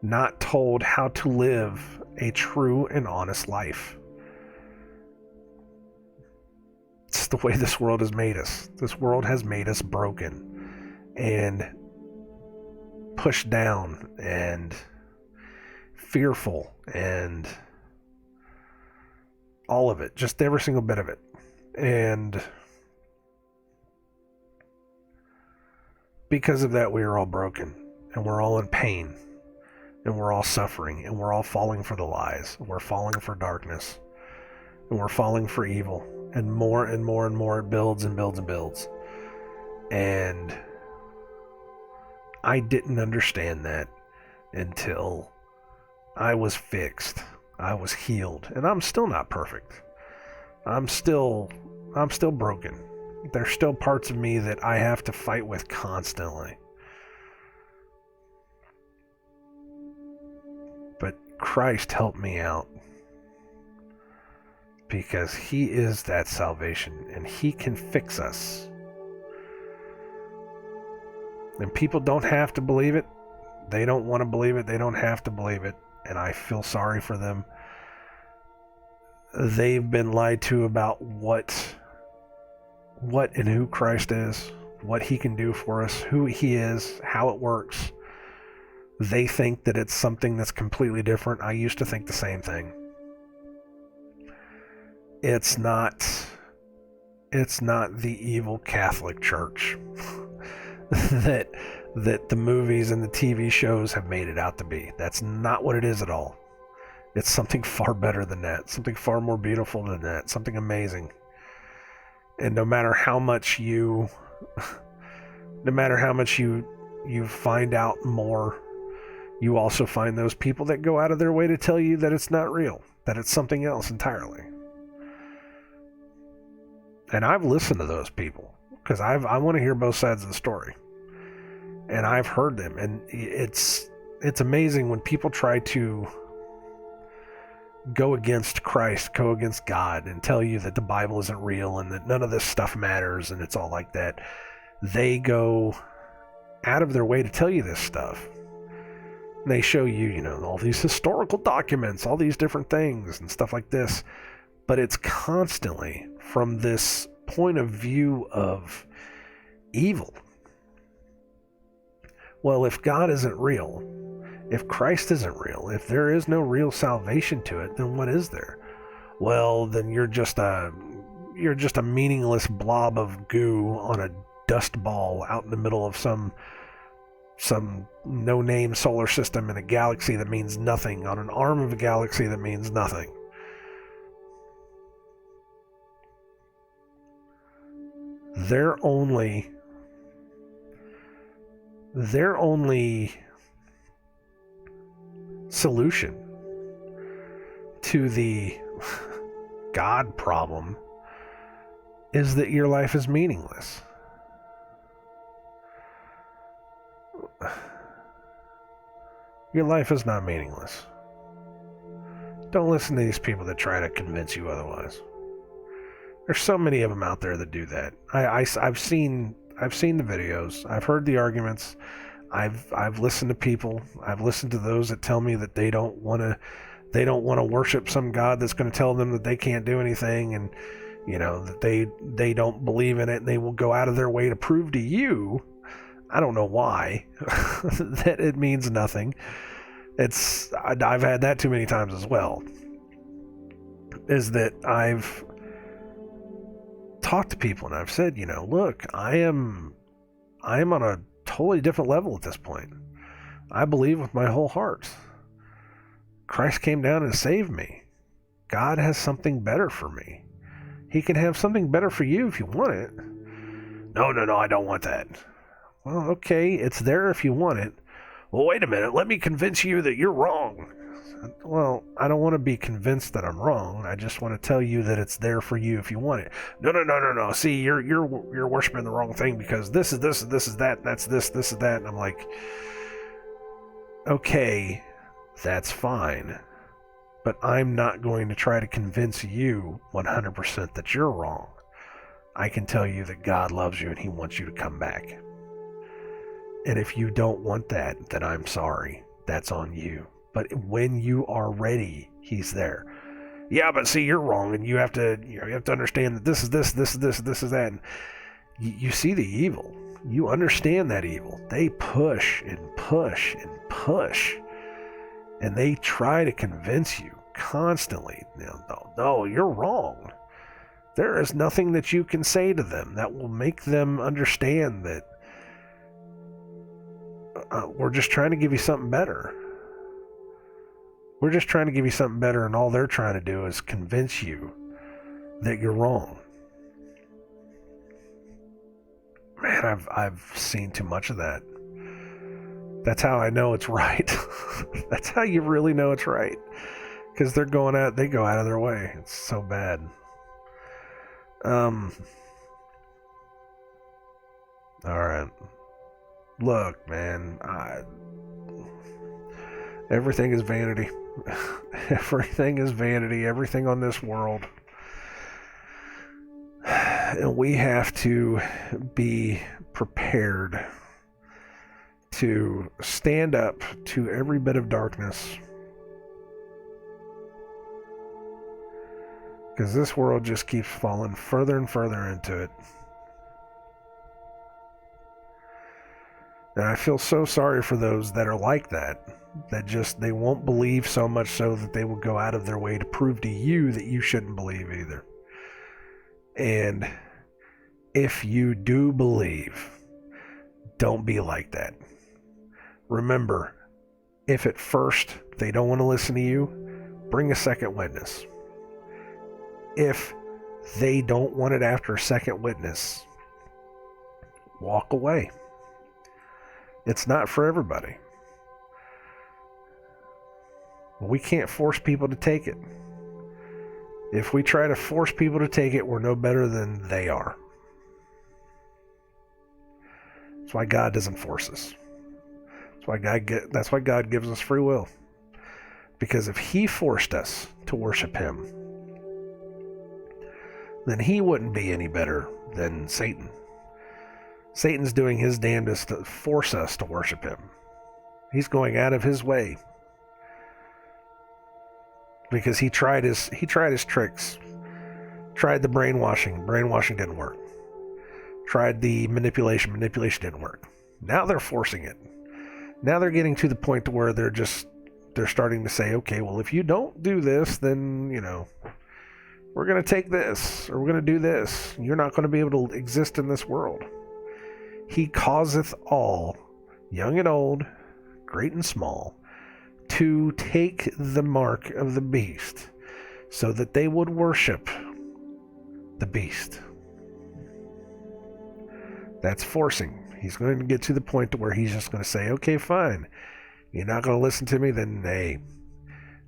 not told how to live a true and honest life. It's the way this world has made us. This world has made us broken and pushed down and fearful and all of it, just every single bit of it. And because of that, we are all broken and we're all in pain and we're all suffering and we're all falling for the lies. We're falling for darkness and we're falling for evil, and more and more and more it builds and builds and builds. And I didn't understand that until I was fixed. I was healed. And I'm still not perfect. I'm still broken. There's still parts of me that I have to fight with constantly. But Christ helped me out. Because he is that salvation and he can fix us. And people don't have to believe it. They don't want to believe it. They don't have to believe it. And I feel sorry for them. They've been lied to about what and who Christ is, what he can do for us, who he is, how it works. They think that it's something that's completely different. I used to think the same thing. It's not the evil Catholic Church that the movies and the TV shows have made it out to be. That's not what it is at all. It's something far better than that, something far more beautiful than that, something amazing. And no matter how much you No matter how much you find out more, you also find those people that go out of their way to tell you that it's not real, that it's something else entirely. And I've listened to those people because I want to hear both sides of the story. And I've heard them, and it's amazing when people try to go against Christ, go against God, and tell you that the Bible isn't real and that none of this stuff matters and it's all like that. They go out of their way to tell you this stuff. And they show you, all these historical documents, all these different things and stuff like this. But it's constantly from this point of view of evil. Well, if God isn't real, if Christ isn't real, if there is no real salvation to it, then what is there? Well, then you're just a meaningless blob of goo on a dust ball out in the middle of some no-name solar system in a galaxy that means nothing, on an arm of a galaxy that means nothing. Their only solution to the God problem is that your life is meaningless. Your life is not meaningless. Don't listen to these people that try to convince you otherwise. There's so many of them out there that do that. I've seen the videos. I've heard the arguments. I've listened to people. I've listened to those that tell me that they don't want to worship some God that's going to tell them that they can't do anything, and that they don't believe in it, and they will go out of their way to prove to you, I don't know why, that it means nothing. I've had that too many times as well. Is that I've talked to people and I've said, look, I am on a totally different level at this point. I believe with my whole heart. Christ came down and saved me. God has something better for me. He can have something better for you if you want it. No, I don't want that. Well, okay, it's there if you want it. Well, wait a minute, let me convince you that you're wrong. Well, I don't want to be convinced that I'm wrong. I just want to tell you that it's there for you if you want it. No. See, you're worshiping the wrong thing because this is that, that's this is that. And I'm like, okay, that's fine. But I'm not going to try to convince you 100% that you're wrong. I can tell you that God loves you and He wants you to come back. And if you don't want that, then I'm sorry. That's on you. But when you are ready, He's there. Yeah, but see, you're wrong, and you have to understand that this is this is that. And you see the evil. You understand that evil. They push and push and push, and they try to convince you constantly. No, you're wrong. There is nothing that you can say to them that will make them understand that we're just trying to give you something better. We're just trying to give you something better, and all they're trying to do is convince you that you're wrong. Man, I've seen too much of that. That's how I know it's right. That's how you really know it's right. Because they go out of their way. It's so bad. Alright. Look, man, everything is vanity. Everything is vanity. Everything on this world. And we have to be prepared to stand up to every bit of darkness. Because this world just keeps falling further and further into it. And I feel so sorry for those that are like that they won't believe so much so that they will go out of their way to prove to you that you shouldn't believe either. And if you do believe, don't be like that. Remember, if at first they don't want to listen to you, bring a second witness. If they don't want it after a second witness, walk away. It's not for everybody. We can't force people to take it. If we try to force people to take it, we're no better than they are. That's why God doesn't force us. That's why God gives us free will. Because if He forced us to worship Him, then He wouldn't be any better than Satan. Satan's doing his damnedest to force us to worship him. He's going out of his way. Because he tried his tricks. Tried the brainwashing didn't work. Tried the manipulation didn't work. Now they're forcing it. Now they're getting to the point to where they're starting to say, okay, well, if you don't do this, then, we're going to take this, or we're going to do this. You're not going to be able to exist in this world. He causeth all, young and old, great and small, to take the mark of the beast, so that they would worship the beast. That's forcing. He's going to get to the point to where he's just going to say, okay, fine. You're not going to listen to me? Then, hey,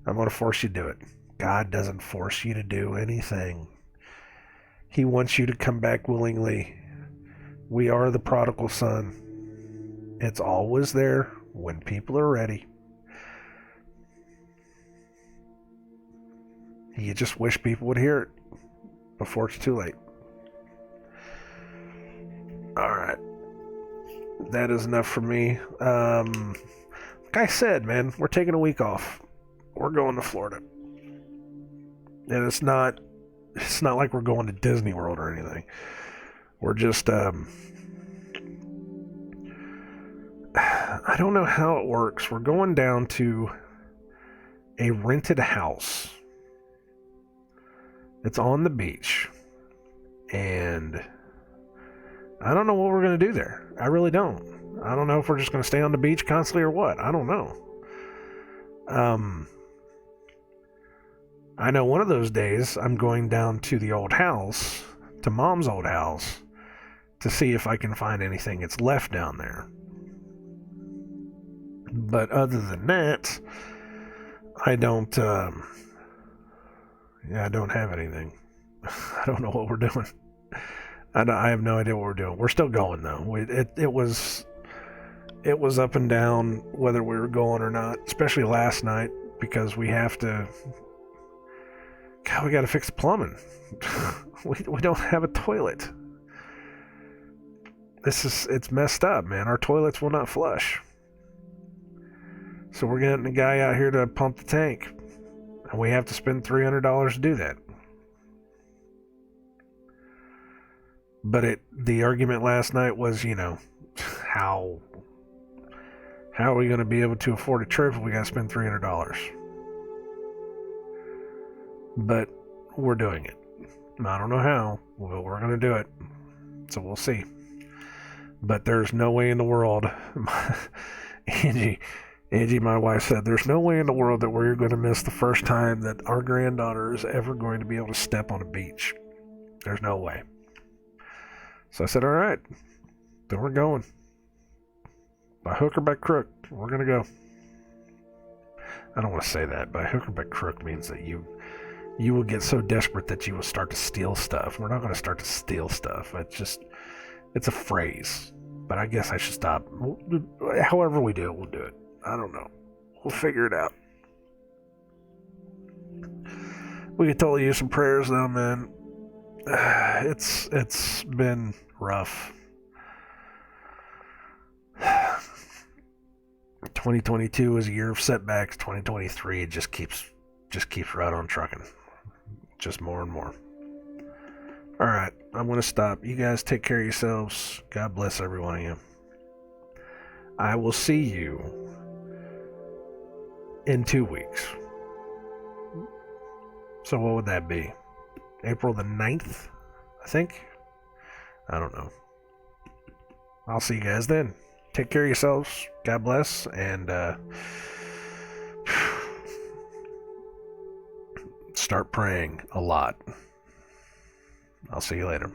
I'm going to force you to do it. God doesn't force you to do anything. He wants you to come back willingly. We are the prodigal son. It's always there when people are ready. You just wish people would hear it before it's too late. Alright. That is enough for me. Like I said, man, we're taking a week off. We're going to Florida. And it's not like we're going to Disney World or anything. We're just, I don't know how it works. We're going down to a rented house. It's on the beach. And I don't know what we're going to do there. I really don't. I don't know if we're just going to stay on the beach constantly or what. I don't know. I know one of those days I'm going down to the old house, to Mom's old house, to see if I can find anything that's left down there. But other than that, I don't have anything. I don't know what we're doing. I have no idea what we're doing. We're still going though. It was up and down whether we were going or not, especially last night, because we have to. God, we got to fix the plumbing. we don't have a toilet. It's messed up, man. Our toilets will not flush. So we're getting a guy out here to pump the tank, and we have to spend $300 to do that. But the argument last night was, how are we going to be able to afford a trip if we got to spend $300? But we're doing it. I don't know how, but we're going to do it. So we'll see. But there's no way in the world, Angie, my wife said, there's no way in the world that we're going to miss the first time that our granddaughter is ever going to be able to step on a beach. There's no way. So I said, all right, then we're going. By hook or by crook, we're going to go. I don't want to say that. By hook or by crook means that you will get so desperate that you will start to steal stuff. We're not going to start to steal stuff. It's a phrase. But I guess I should stop. However we do it, we'll do it. I don't know. We'll figure it out. We could totally use some prayers though, man. It's been rough. 2022 was a year of setbacks. 2023 it just keeps right on trucking. Just more and more. All right, I'm going to stop. You guys take care of yourselves. God bless every one of you. I will see you in 2 weeks. So what would that be? April the 9th, I think? I don't know. I'll see you guys then. Take care of yourselves. God bless. And start praying a lot. I'll see you later.